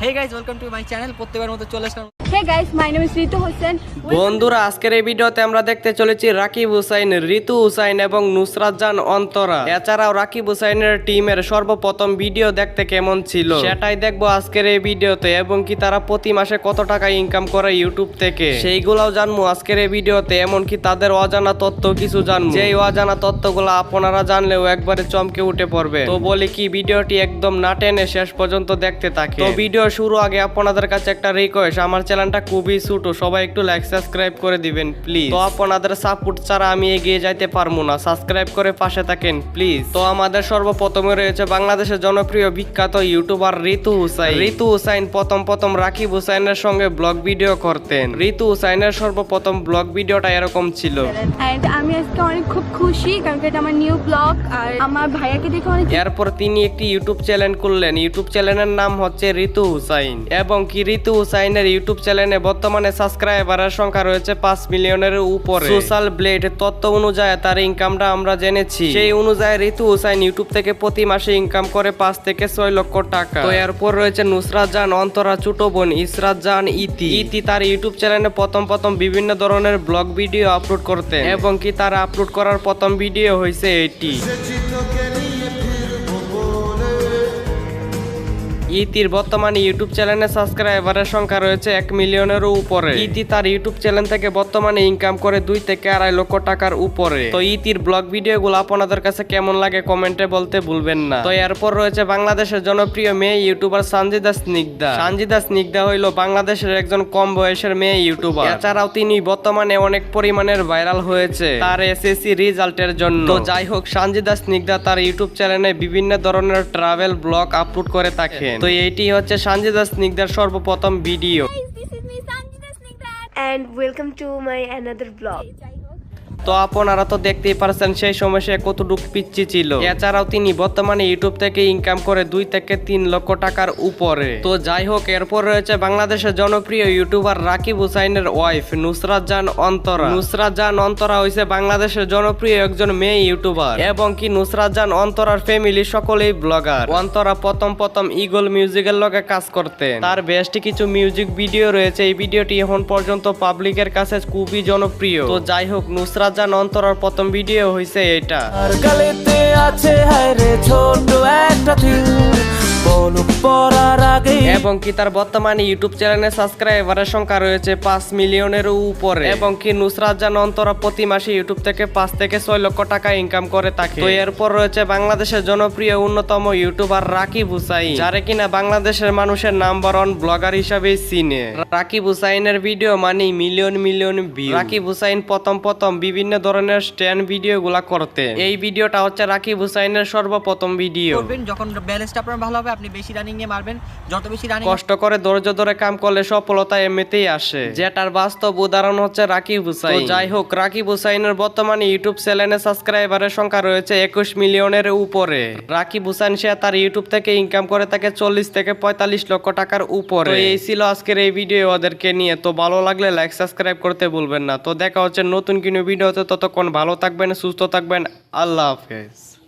Hey guys, welcome to my channel. প্রত্যেকবার মতো চলে আসলাম। Hey guys, my name is Ritu Hussain. বন্ধুরা, আজকের এই ভিডিওতে আমরা দেখতে চলেছি রাকিব হুসাইন, ঋতু হুসাইন এবং নুসরাত জান অন্তরা। এছাড়াও রাকিব হুসাইনের টিমের সর্বপ্রথম ভিডিও দেখতে কেমন ছিল সেটাই দেখবো আজকের এই ভিডিওতে, এবং কি তারা প্রতি মাসে কত টাকা ইনকাম করে ইউটিউব থেকে সেইগুলাও জানবো আজকের এই ভিডিওতে। এমনকি তাদের অজানা তথ্য কিছু জানবো, যেই অজানা তথ্যগুলো আপনারা জানলেও একবারে চমকে উঠে পড়বে। তো বলি কি, ভিডিওটি একদম না টেনে শেষ পর্যন্ত দেখতে থাকে। তো ভিডিও শুরু আগে আপনাদের কাছে একটা রিকোয়েস্ট, আমার চ্যানেলটা খুবই ছোট, সবাই একটু লাইক সাবস্ক্রাইব করে দিবেন প্লিজ। তো আপনাদের সাপোর্ট ছাড়া আমি এগিয়ে যাইতে পারবো না, সাবস্ক্রাইব করে পাশে থাকেন প্লিজ। তো আমাদের সর্বপ্রথমে রয়েছে বাংলাদেশের জনপ্রিয় বিখ্যাত ইউটিউবার ঋতু হুসাইন। ঋতু হুসাইন প্রথম রাকিব হুসাইনের সঙ্গে ব্লগ ভিডিও করতেন। ঋতু হুসাইনের সর্বপ্রথম ব্লগ ভিডিওটা এরকম ছিল। And আমি আজকে অনেক খুব খুশি কারণ এটা আমার নিউ ব্লগ আর আমার ভাইয়াকে দেখে অনেক। এরপর তিনি একটি ইউটিউব চ্যানেল করলেন। ইউটিউব চ্যানেলের নাম হচ্ছে ঋতু হুসাইন, এবং কি ঋতু হুসাইনের ইউটিউব চ্যানেলে বর্তমানে সাবস্ক্রাইবারের সংখ্যা রয়েছে 5 মিলিয়নের উপরে। সোশ্যাল ব্লেড তথ্য অনুযায়ী তার ইনকামটা আমরা জেনেছি। সেই অনুযায়ী ঋতু হুসাইন ইউটিউব থেকে প্রতি মাসে ইনকাম করে 5 থেকে 6 লক্ষ টাকা। তো এরপর রয়েছে নুসরাত জান অন্তরা ছোট বোন ইসরাত জান ইতি তার ইউটিউব চ্যানেলে প্রথম বিভিন্ন ধরনের ব্লগ ভিডিও আপলোড করতেন, এবং কি তার আপলোড করার প্রথম ভিডিও হয়েছে এটি। ইতির বর্তমানে ইউটিউব চ্যানেলে সাবস্ক্রাইবারের সংখ্যা রয়েছে 1 মিলিয়নের উপরে। ইতি তার ইউটিউব চ্যানেল থেকে বর্তমানে ইনকাম করে 2 থেকে 2.5 লক্ষ টাকার উপরে। তো ইতির ব্লগ ভিডিওগুলো আপনাদের কাছে কেমন লাগে কমেন্টে বলতে ভুলবেন না। তো এরপর রয়েছে বাংলাদেশের জনপ্রিয় মেয়ে ইউটিউবার সানজিদা স্নিগ্ধা। সানজিদা স্নিগ্ধা হইল বাংলাদেশের একজন কম বয়সের মেয়ে ইউটিউবার। এছাড়াও তিনি বর্তমানে অনেক পরিমাণের ভাইরাল হয়েছে তার এসএসসি রেজাল্টের জন্য। তো যাই হোক, সানজিদা স্নিগ্ধা তার ইউটিউব চ্যানেলে বিভিন্ন ধরনের ট্রাভেল ব্লগ আপলোড করে থাকেন। তো এইটি হচ্ছে সানজিদা স্নিগ্ধার সর্বপ্রথম video. This is me Sanjita Snigdha and welcome to my another vlog. তো আপনারা তো দেখতেই পারছেন সেই সময় সে কতটুকু পিচ্ছি ছিল। এছাড়াও তিনি বর্তমানে ইউটিউব থেকে ইনকাম করে 2 থেকে 3 লক্ষ টাকার উপরে। তো যাই হোক, এরপর রয়েছে বাংলাদেশের জনপ্রিয় ইউটিউবার রাকিব হুসাইনের ওয়াইফ নুসরাত জান অন্তরা। নুসরাত জান অন্তরা হইছে বাংলাদেশের জনপ্রিয় একজন মেয়ে ইউটিউবার, এবং কি নুসরাত জান অন্তরার ফ্যামিলি সকলেই ব্লগার। অন্তরা প্রথম ইগল মিউজিকের লগে কাজ করতেন। তার বেস্ট কিছু মিউজিক ভিডিও রয়েছে। এই ভিডিওটি এখন পর্যন্ত পাবলিকের কাছে খুবই জনপ্রিয়। তো যাই হোক, নুসরাত জান অন্তরার প্রথম ভিডিও হইছে এটা। আর গালেতে আছে হায়রে ছোট একটা তিল পলক পরার আগে। এবং কি তার বর্তমানে ইউটিউব চ্যানেলে সাবস্ক্রাইবারের সংখ্যা রয়েছে 5 মিলিয়নের উপরে, এবং কি নুসরাত জান অন্তরা প্রতি মাসে ইউটিউব থেকে 5 থেকে 6 লক্ষ টাকা ইনকাম করে থাকে। তো এরপর রয়েছে বাংলাদেশের জনপ্রিয় অন্যতম ইউটিউবার রাকিব হুসাইন, যারে কিনা বাংলাদেশের মানুষের নাম্বার 1 ব্লগার হিসাবে চিনে। রাকিব হুসাইনের ভিডিও মানে মিলিয়ন ভিউ। রাকিব হুসাইন প্রথম বিভিন্ন ধরনের স্ট্যান্ড ভিডিও গুলা করতে। এই ভিডিওটা হচ্ছে রাকিব হুসাইনের সর্বপ্রথম ভিডিও। করবেন যখন ব্যালেন্সটা আপনার ভালো হবে, আপনি বেশি রানিং নিয়ে মারবেন। যত বেশি রানিং, কষ্ট করে ধৈর্য ধরে কাম করলে সফলতা এমনিতেই আসে, যেটার বাস্তব উদাহরণ হচ্ছে রাকিব হুসাইন। যাই হোক, রাকিব হুসাইনের বর্তমানে ইউটিউব চ্যানেলে সাবস্ক্রাইবারের সংখ্যা রয়েছে 21 মিলিয়নের উপরে। রাকিব হুসাইন সে তার ইউটিউব থেকে ইনকাম করে থাকে 40 থেকে 45 লক্ষ টাকার উপরে। তো এই ছিল আজকের এই ভিডিও ওদেরকে নিয়ে। তো ভালো লাগলে লাইক সাবস্ক্রাইব করতে ভুলবেন না। তো দেখা হচ্ছে নতুন কোনো ভিডিওতে। ততক্ষণ ভালো থাকবেন, সুস্থ থাকবেন। আল্লাহ হাফেজ।